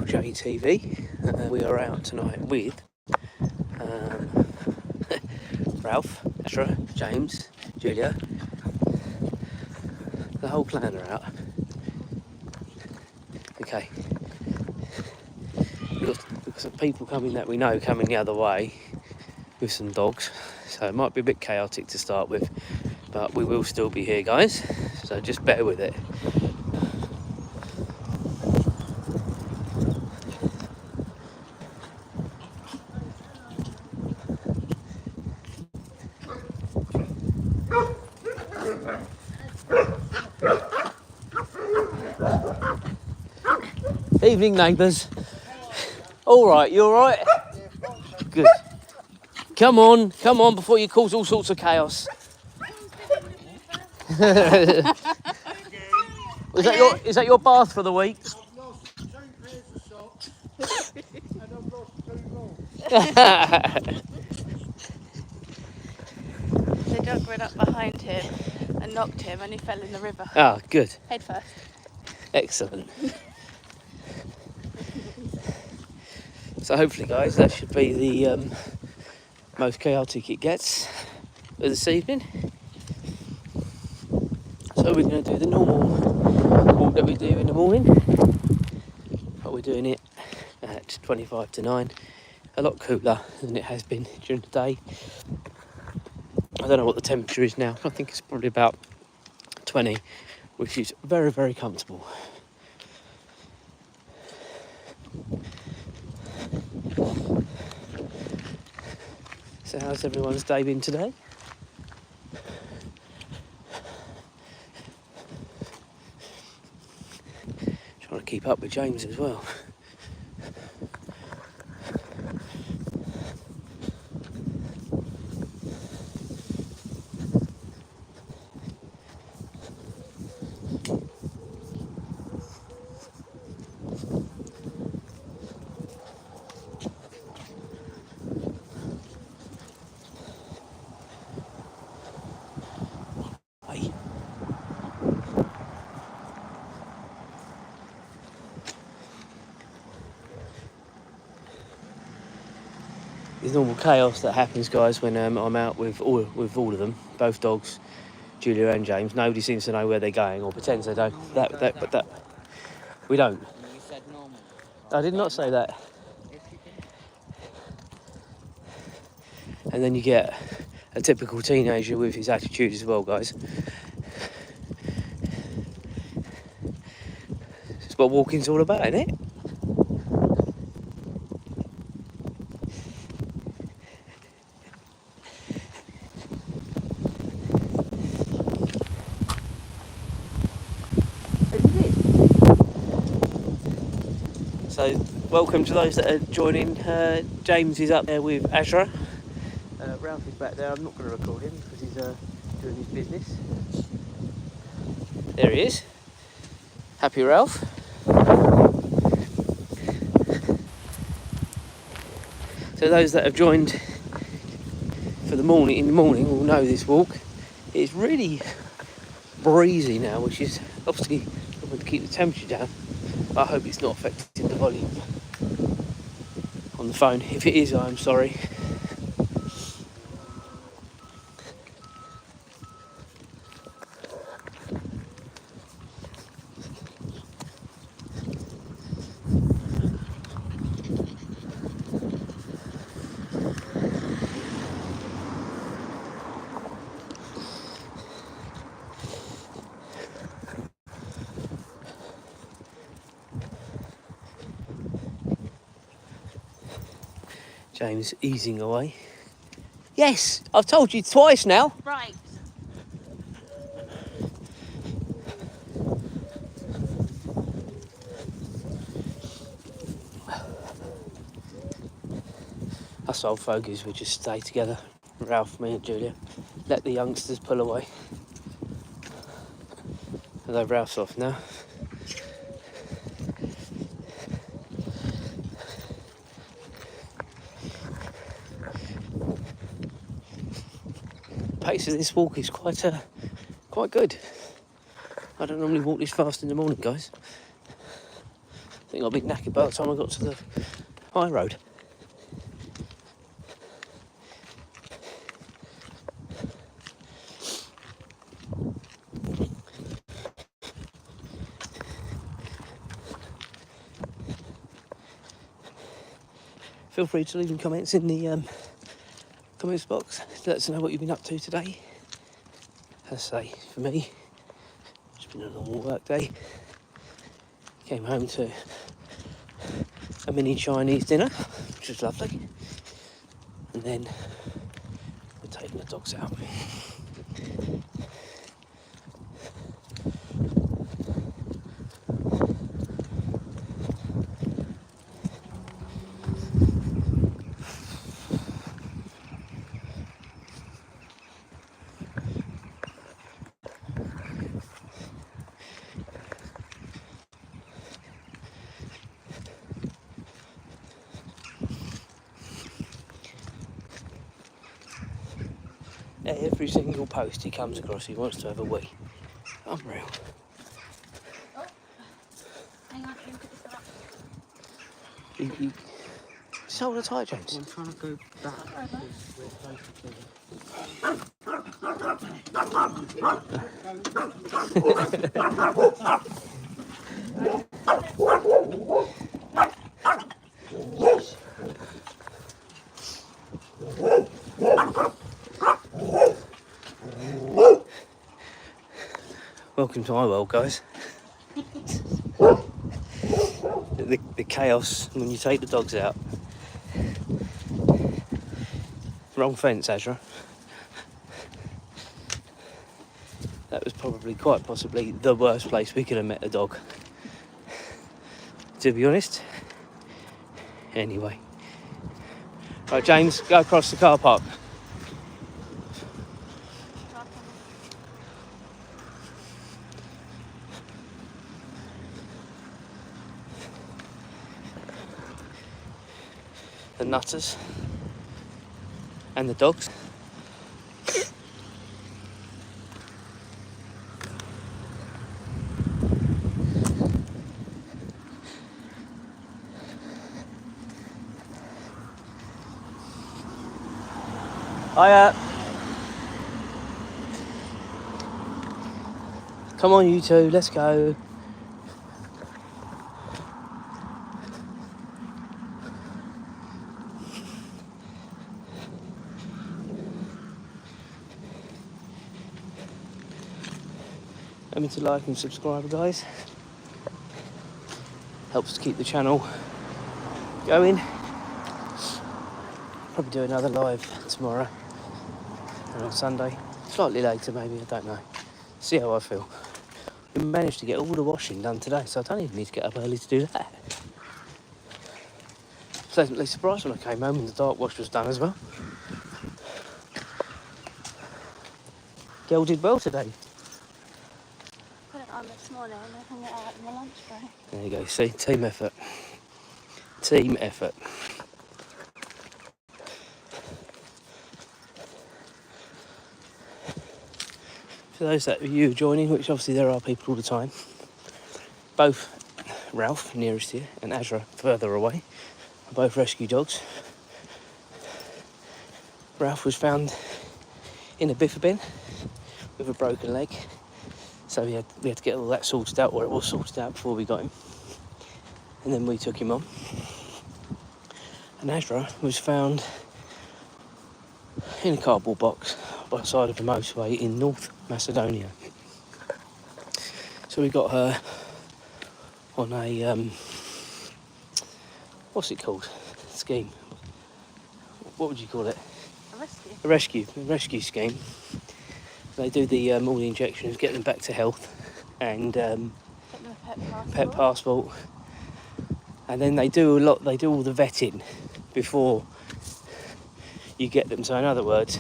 JTV. We are out tonight with Ralph, Azra, James, Julia. The whole clan are out. Okay. We've got some people coming that we know coming the other way with some dogs. So it might be a bit chaotic to start with, but we will still be here, guys. So just bear with it. Evening, neighbours. All right, you all right? Good. Come on, before you cause all sorts of chaos. Is that your bath for the week? I've lost 2 pairs of socks and I've lost 2 more. The dog ran up behind him and knocked him and he fell in the river. Ah, good. Head first. Excellent. So hopefully, guys, that should be the most chaotic it gets for this evening. So we're going to do the normal walk that we do in the morning, but we're doing it at 25 to 9, a lot cooler than it has been during the day. I don't know what the temperature is now. I think it's probably about 20, which is very, very comfortable. So how's everyone's day been today? Trying to keep up with James as well. There's normal chaos that happens, guys, when I'm out with all of them, both dogs, Julia and James. Nobody seems to know where they're going or pretends they don't. But we don't. You said normal. I did not say that. And then you get a typical teenager with his attitude as well, guys. It's what walking's all about, isn't it? So, welcome to those that are joining. James is up there with Azra. Ralph is back there. I'm not going to record him because he's doing his business. There he is. Happy Ralph. So those that have joined for the morning, in the morning, will know this walk. It's really breezy now, which is obviously going to keep the temperature down. I hope it's not affecting the volume on the phone. If it is, I'm sorry. James easing away. Yes, I've told you twice now. Right. Us old fogies would just stay together. Ralph, me and Julia. Let the youngsters pull away. Although Ralph's off now. Pace of this walk is quite good. I don't normally walk this fast in the morning, guys. I think I'll be knackered by the time I got to the high road. Feel free to leave comments in the comments box to let us know what you've been up to today. As I say, for me, it's been a normal work day. Came home to a mini Chinese dinner, which was lovely. And then we're taking the dogs out. Every single post he comes across, he wants to have a wee. Unreal. Oh, hang on, look at this up. You just hold her tight, James. I'm trying to go back. Welcome to my world, guys. The chaos when you take the dogs out. Wrong fence, Azra. That was probably quite possibly the worst place we could have met a dog, to be honest. Anyway. Right, James, go across the car park. The nutters and the dogs. Hiya. Come on, you two, let's go. Remember to like and subscribe, guys. Helps to keep the channel going. Probably do another live tomorrow and on Sunday. Slightly later maybe, I don't know. See how I feel. We managed to get all the washing done today, so I don't even need to get up early to do that. Pleasantly surprised when I came home and the dark wash was done as well. Girl did well today. Put it on this morning and I hung it out in my lunch break. There you go, see, team effort. Team effort. For those that are you joining, which obviously there are people all the time, both Ralph, nearest here, and Azra, further away, are both rescue dogs. Ralph was found in a biffa bin with a broken leg, so we had to get all that sorted out, or it was sorted out before we got him, and then we took him on. And Azra was found in a cardboard box by the side of a motorway in North Macedonia. So we got her on a what's it called? Scheme. What would you call it? A rescue. A rescue scheme. They do the all the injections, get them back to health, and Get them a pet passport. pet passport. And then they do all the vetting before you get them. So in other words,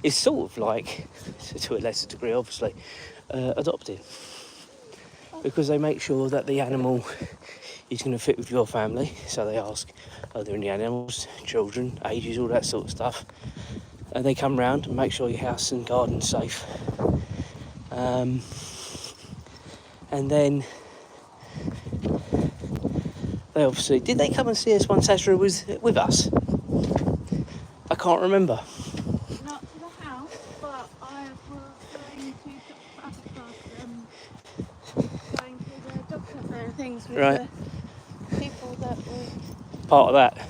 it's sort of like, to a lesser degree obviously, adopting, because they make sure that the animal is going to fit with your family. So they ask, are there any animals, children, ages, all that sort of stuff, and they come round and make sure your house and garden's safe, and then they obviously... Did they come and see us once Azra was with us? I can't remember. Not to the house, but I was going to going to the dog cafe and things with Right. the people that were Part of that.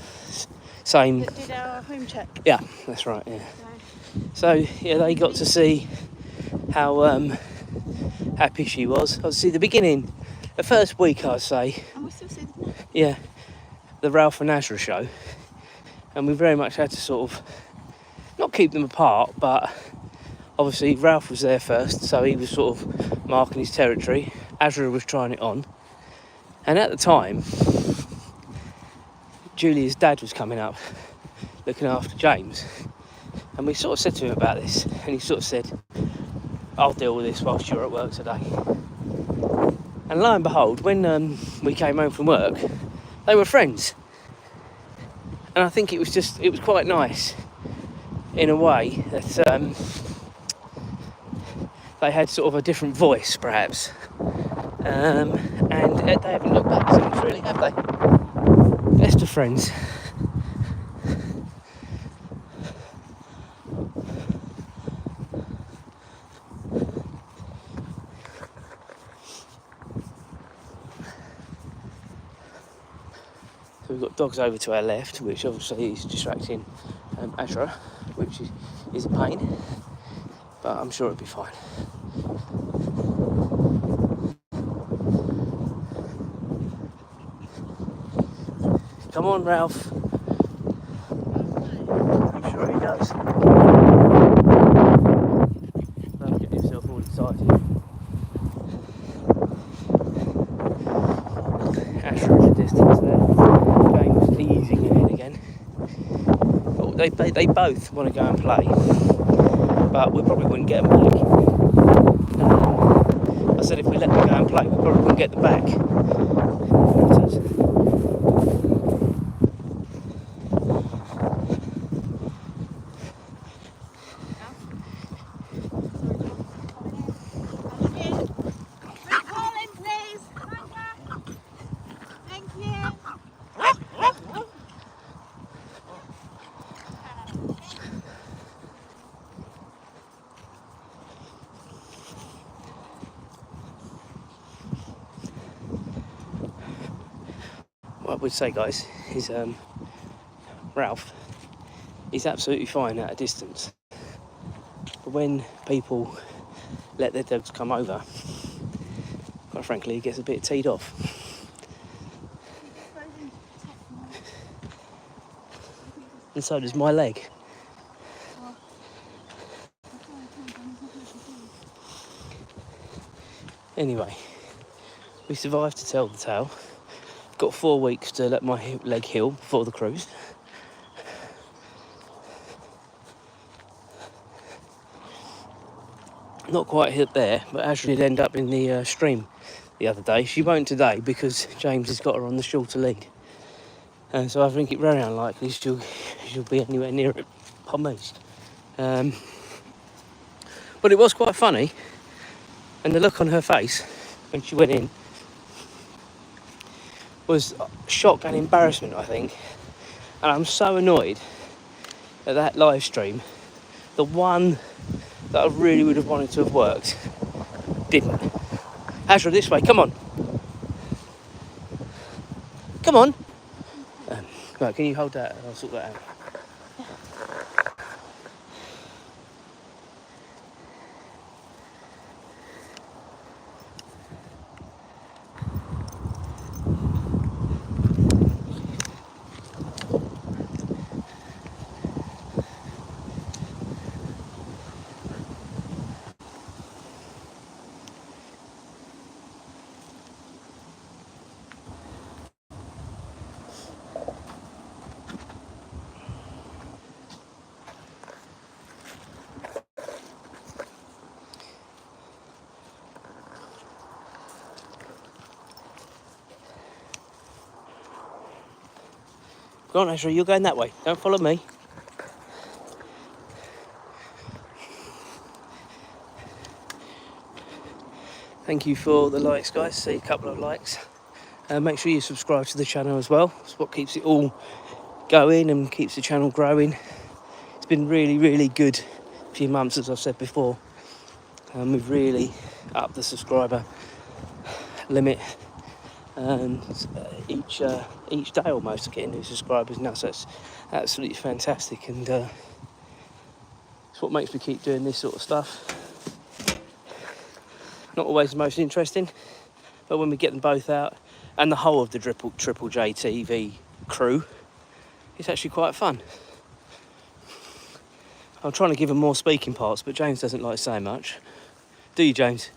Same. that did our home check. Yeah, that's right, yeah. So, Yeah, they got to see how happy she was. Obviously, the beginning, the first week, I'd say, and we still see them now. yeah, the Ralph and Azra show. And we very much had to sort of, not keep them apart, but obviously Ralph was there first, so he was sort of marking his territory. Azra was trying it on. And at the time, Julia's dad was coming up, looking after James. And we sort of said to him about this, and he sort of said, I'll deal with this whilst you're at work today. And lo and behold, when we came home from work, they were friends. And I think it was quite nice, in a way, that they had sort of a different voice, perhaps. And they haven't looked back since, really, have they? Best of friends. So we've got dogs over to our left, which obviously is distracting Azra, which is a pain, but I'm sure it'll be fine. Come on, Ralph. I'm sure he does. Don't get yourself all excited. Azra in the distance there. James easing ahead again. Oh, they both want to go and play, but we probably wouldn't get them back. I said if we let them go and play, we probably wouldn't get them back. What I would say, guys, is Ralph, he's absolutely fine at a distance. But when people let their dogs come over, quite frankly, he gets a bit teed off. And so does my leg. Anyway, we survived to tell the tale. Got 4 weeks to let my leg heal before the cruise. Not quite hit there, but Azra did end up in the stream the other day. She won't today because James has got her on the shorter lead. And so I think it's very unlikely she'll be anywhere near it, almost. But it was quite funny, and the look on her face when she went in was shock and embarrassment, I think. And I'm so annoyed at that live stream. The one that I really would have wanted to have worked didn't. Azra, this way, come on. Come on. Right, can you hold that? I'll sort that out. Go on, Azra, you're going that way. Don't follow me. Thank you for the likes, guys. See a couple of likes. Make sure you subscribe to the channel as well. It's what keeps it all going and keeps the channel growing. It's been really, really good few months, as I've said before. We've really upped the subscriber limit, and each day almost getting new subscribers now, so it's absolutely fantastic, and it's what makes me keep doing this sort of stuff. Not always the most interesting, but when we get them both out, and the whole of the Triple J TV crew, it's actually quite fun. I'm trying to give him more speaking parts, but James doesn't like saying much. Do you, James?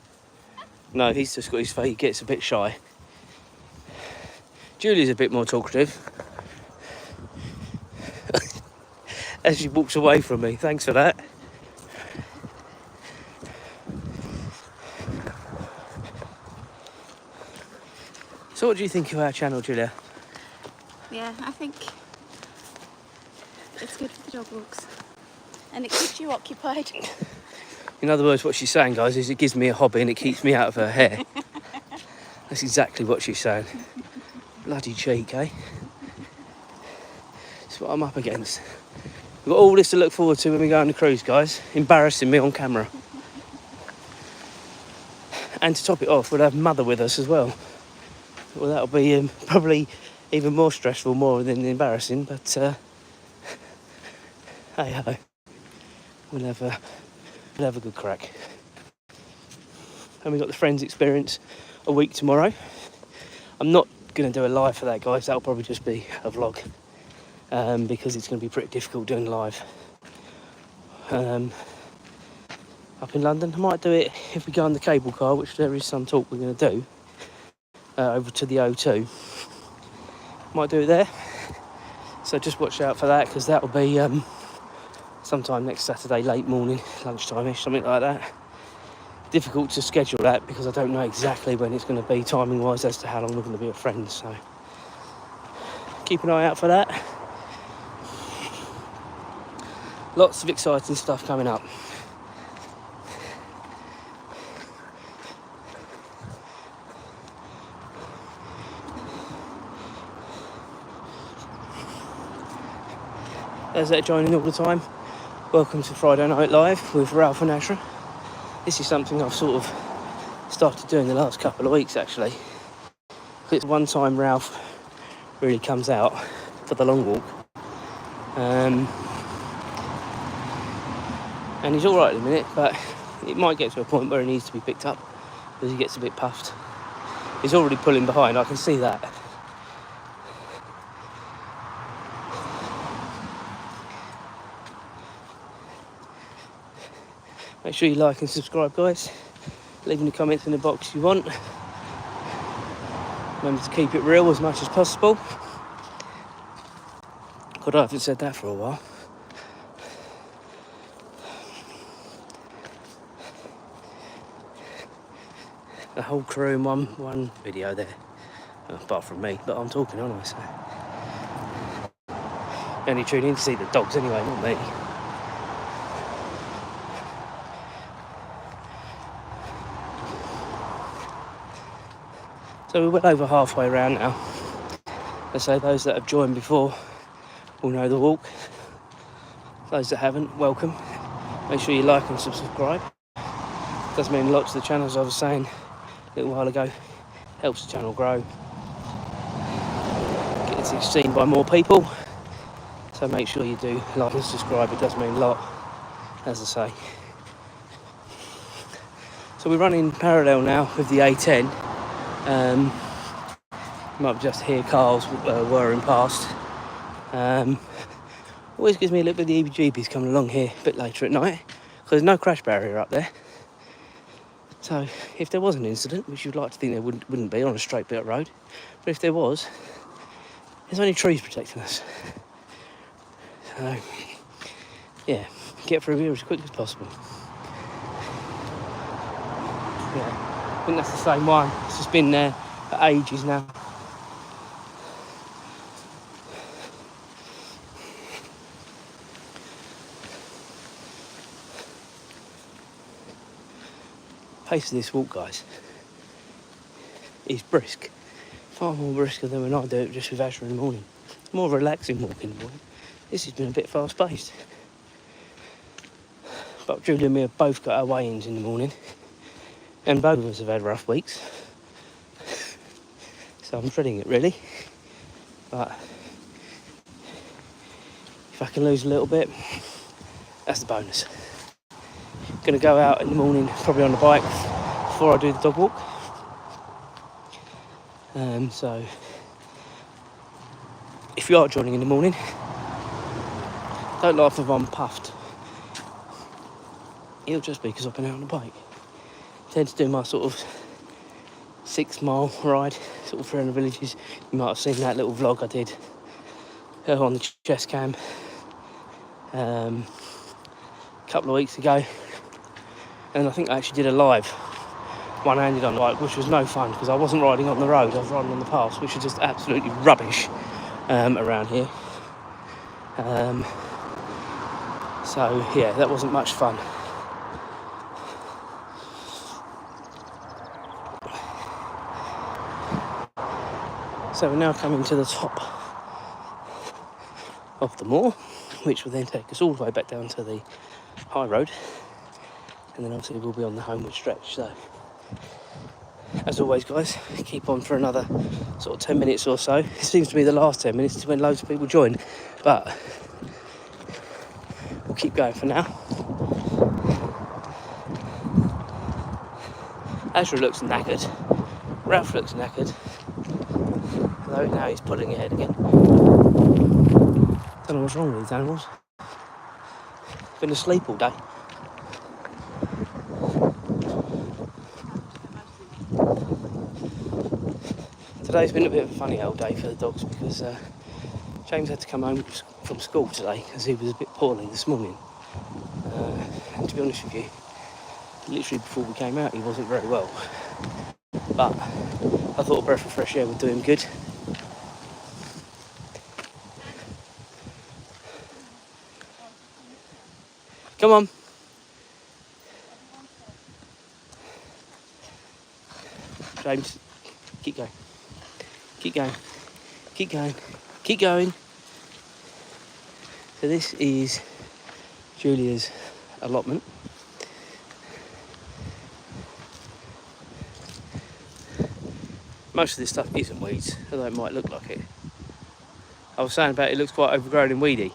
No, he's just got his face, he gets a bit shy. Julie's a bit more talkative. As she walks away from me, thanks for that. So what do you think of our channel, Julia? Yeah, I think it's good for the dog walks. And it keeps you occupied. In other words, what she's saying, guys, is it gives me a hobby and it keeps me out of her hair. That's exactly what she's saying. Bloody cheek, eh? That's what I'm up against. We've got all this to look forward to when we go on the cruise, guys. Embarrassing me on camera. And to top it off, we'll have Mother with us as well. Well, that'll be probably even more stressful, more than embarrassing, but hey ho. We'll have a good crack. And we've got the Friends experience a week tomorrow. I'm not going to do a live for that, guys. That'll probably just be a vlog, because it's going to be pretty difficult doing live. Up in London, I might do it if we go on the cable car, which there is some talk we're going to do, over to the O2. Might do it there. So just watch out for that, because that'll be sometime next Saturday, late morning, lunchtime-ish, something like that. Difficult to schedule that because I don't know exactly when it's going to be timing-wise as to how long we're going to be at Friends. So keep an eye out for that. Lots of exciting stuff coming up. Those that are joining all the time, welcome to Friday Night Live with Ralf and Azra. This is something I've sort of started doing the last couple of weeks, actually. It's one time Ralf really comes out for the long walk. And he's all right in a minute, but it might get to a point where he needs to be picked up because he gets a bit puffed. He's already pulling behind, I can see that. Make sure you like and subscribe, guys. Leave in the comments in the box you want. Remember to keep it real as much as possible. God, I haven't said that for a while. The whole crew in one video there. Apart from me, but I'm talking, aren't I? So you only tune in to see the dogs anyway, not me. So we're well over halfway around now. I say those that have joined before will know the walk. Those that haven't, welcome. Make sure you like and subscribe. It does mean a lot to the channel, as I was saying a little while ago. Helps the channel grow. Gets it seen by more people. So make sure you do like and subscribe. It does mean a lot, as I say. So we're running parallel now with the A10. You might just hear cars whirring past. Always gives me a little bit of the heebie-jeebies coming along here a bit later at night, because there's no crash barrier up there. So if there was an incident, which you'd like to think there wouldn't be on a straight bit road, but if there was, there's only trees protecting us. So yeah, get through here as quick as possible. Yeah. I think that's the same one. It's just been there for ages now. Pace of this walk, guys, is brisk. far more brisker than when I do it just with Azra in the morning. More of a relaxing walk in the morning. This has been a bit fast paced. But Julie and me have both got our weigh-ins in the morning, and both of us have had rough weeks. So I'm dreading it really. But if I can lose a little bit, that's the bonus. Gonna go out in the morning, probably on the bike, before I do the dog walk. So if you are joining in the morning, don't laugh if I'm puffed. It'll just be because I've been out on the bike. I tend to do my sort of 6 mile ride, sort of around the villages. You might have seen that little vlog I did on the chest cam a couple of weeks ago. And I think I actually did a live one-handed on the bike, which was no fun because I wasn't riding on the road, I was riding on the paths, which are just absolutely rubbish around here. So yeah, that wasn't much fun. So we're now coming to the top of the moor, which will then take us all the way back down to the high road, and then obviously we'll be on the homeward stretch. So as always guys, keep on for another sort of 10 minutes or so. It seems to be the last 10 minutes when loads of people join, but we'll keep going for now. Azra looks knackered, Ralph looks knackered, although now he's pulling ahead again. Don't know what's wrong with these animals. Been asleep all day. Today's been a bit of a funny old day for the dogs because James had to come home from school today because he was a bit poorly this morning. And to be honest with you, literally before we came out he wasn't very well. But I thought a breath of fresh air would do him good. Come on. James, keep going. Keep going. Keep going. Keep going. So this is Julia's allotment. Most of this stuff isn't weeds, although it might look like it. I was saying about it looks quite overgrown and weedy.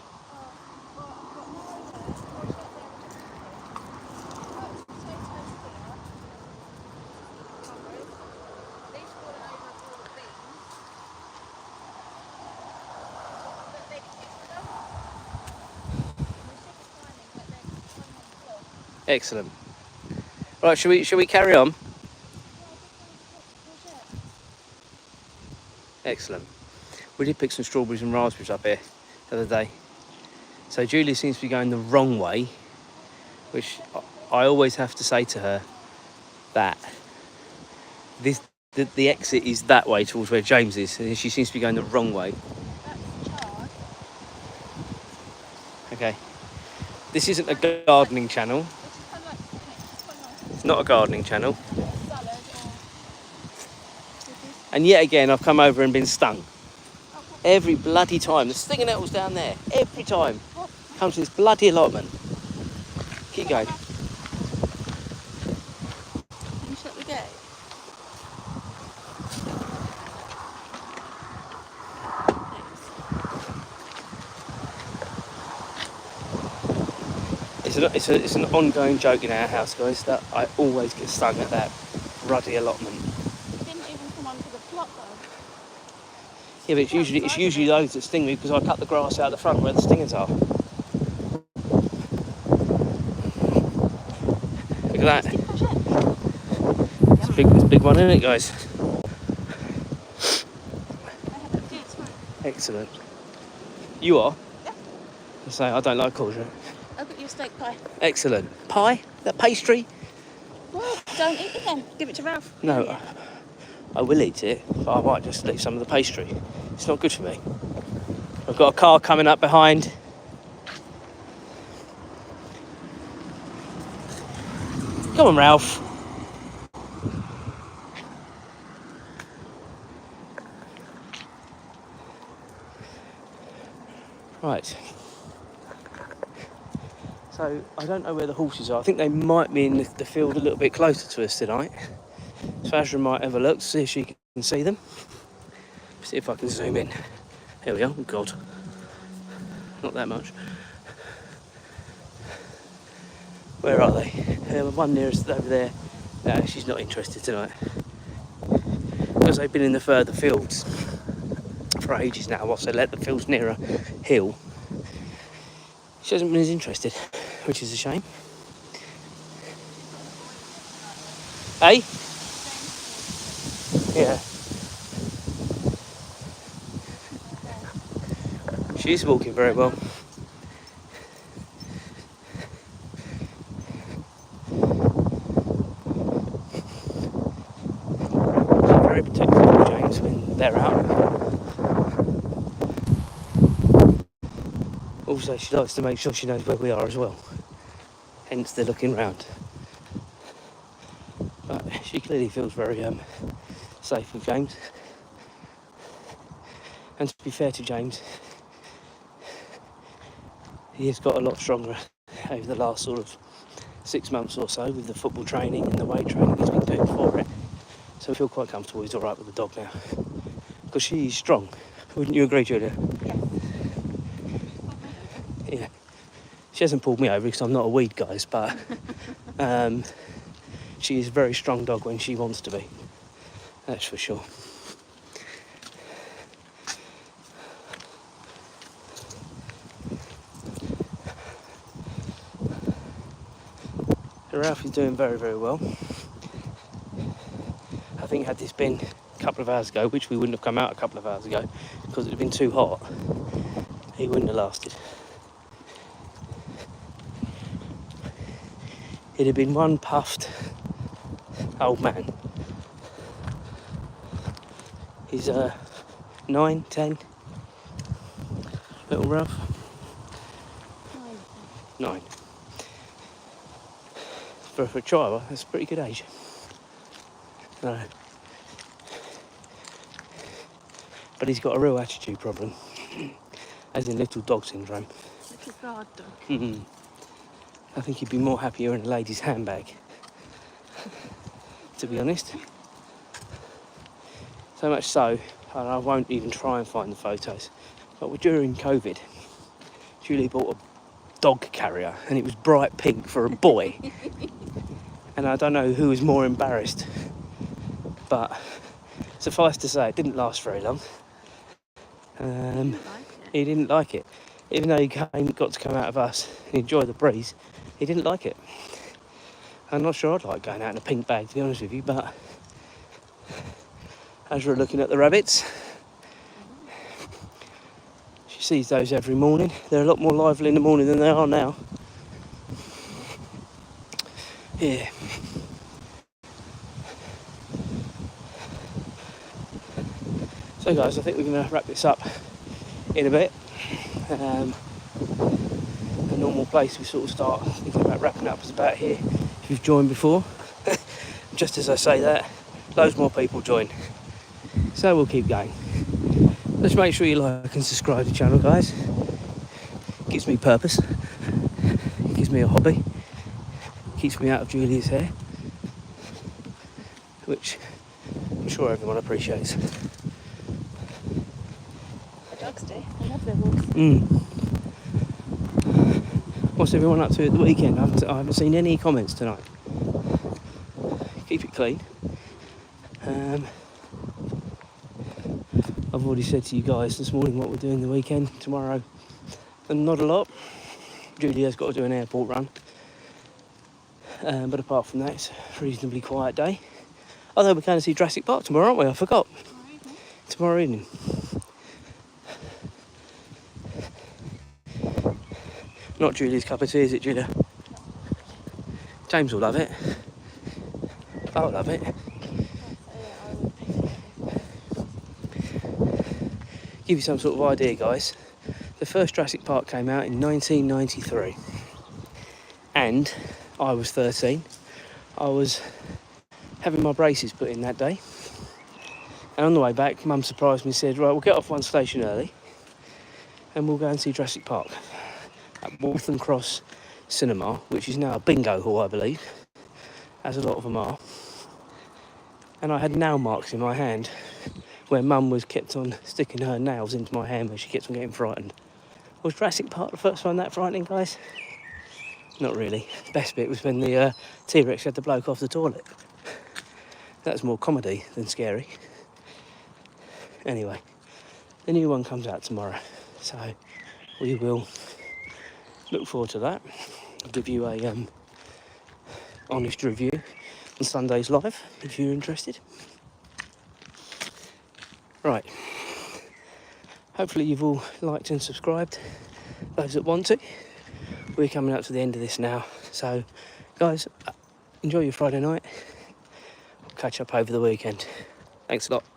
Excellent. Right, shall we carry on? Excellent. We did pick some strawberries and raspberries up here the other day. So Julie seems to be going the wrong way, which I always have to say to her that the exit is that way towards where James is, and she seems to be going the wrong way. Okay. This isn't a gardening channel. It's not a gardening channel. And yet again, I've come over and been stung. Every bloody time. The stinging nettle's down there. Every time. Comes to this bloody allotment. Keep going. Can you shut the gate? It's an ongoing joke in our house, guys, that I always get stung at that ruddy allotment. It didn't even come onto the plot though. Yeah, but it's usually those that sting me because I cut the grass out the front where the stingers are. Look at that. It's a big one, isn't it, guys? Excellent. You are? Yeah. I say I don't like courgette. I'll get you a steak pie. Excellent. Pie? That pastry? Well, don't eat it then. Give it to Ralph. No, I will eat it, but I might just leave some of the pastry. It's not good for me. I've got a car coming up behind. Come on, Ralph. Right. So I don't know where the horses are. I think they might be in the field a little bit closer to us tonight. So Azra might have a look to see if she can see them. See if I can zoom in. Here we are. Oh God. Not that much. Where are they? One nearest over there. No, she's not interested tonight. Because they've been in the further fields for ages now, whilst they let the fields nearer hill. She hasn't been as interested, which is a shame. Eh? Yeah. She's walking very well. She's very protective of James when they're out. Also, she likes to make sure she knows where we are as well. Hence the looking round. But she clearly feels very safe with James. And to be fair to James, he has got a lot stronger over the last sort of 6 months or so with the football training and the weight training he's been doing for it. So I feel quite comfortable he's alright with the dog now. Because she's strong. Wouldn't you agree, Julia? Yeah. She hasn't pulled me over because I'm not a weed, guys, but she is a very strong dog when she wants to be. That's for sure. Ralph is doing very, very well. I think had this been a couple of hours ago, which we wouldn't have come out a couple of hours ago because it had been too hot, he wouldn't have lasted. It had been one puffed old man. He's 9, 10. Little Ralph. 9. For a child, that's a pretty good age. No. But he's got a real attitude problem, as in little dog syndrome. Little guard dog. Mm-hmm. I think he'd be more happier in a lady's handbag, to be honest. So much so, and I won't even try and find the photos, but during COVID, Julie bought a dog carrier and it was bright pink for a boy. And I don't know who was more embarrassed, but suffice to say, it didn't last very long. He didn't like it. Even though he got to come out of us and enjoy the breeze, he didn't like it. I'm not sure I'd like going out in a pink bag, to be honest with you, but as we're looking at the rabbits, she sees those every morning. They're a lot more lively in the morning than they are now. Yeah. So guys, I think we're going to wrap this up in a bit. A normal place we sort of start thinking about wrapping up is about here. If you've joined before, just as I say that, loads more people join. So we'll keep going. Let's make sure you like and subscribe to the channel, guys. It gives me purpose. It gives me a hobby. It keeps me out of Julia's hair, which I'm sure everyone appreciates. Dogs do. I love their walks. What's everyone up to at the weekend? I haven't seen any comments tonight. Keep it clean. I've already said to you guys this morning what we're doing the weekend. Tomorrow, and not a lot. Julia's got to do an airport run. But apart from that, it's a reasonably quiet day. Although we're going to see Jurassic Park tomorrow, aren't we? I forgot. Tomorrow evening. Not Julia's cup of tea, is it, Julia? James will love it. I'll love it. Give you some sort of idea, guys. The first Jurassic Park came out in 1993. And I was 13. I was having my braces put in that day. And on the way back, Mum surprised me and said, right, we'll get off one station early. and we'll go and see Jurassic Park at Waltham Cross Cinema, which is now a bingo hall, I believe, as a lot of them are. And I had nail marks in my hand where Mum was kept on sticking her nails into my hand when she kept on getting frightened. Was Jurassic Park the first one that frightening, guys? Not really. The best bit was when the T-Rex had the bloke off the toilet. That was more comedy than scary. Anyway, the new one comes out tomorrow, so we will look forward to that. I'll give you a honest review on Sundays live if you're interested. Right, hopefully you've all liked and subscribed, those that want to. We're coming up to the end of this now, so guys, enjoy your Friday night. We'll catch up over the weekend. Thanks a lot.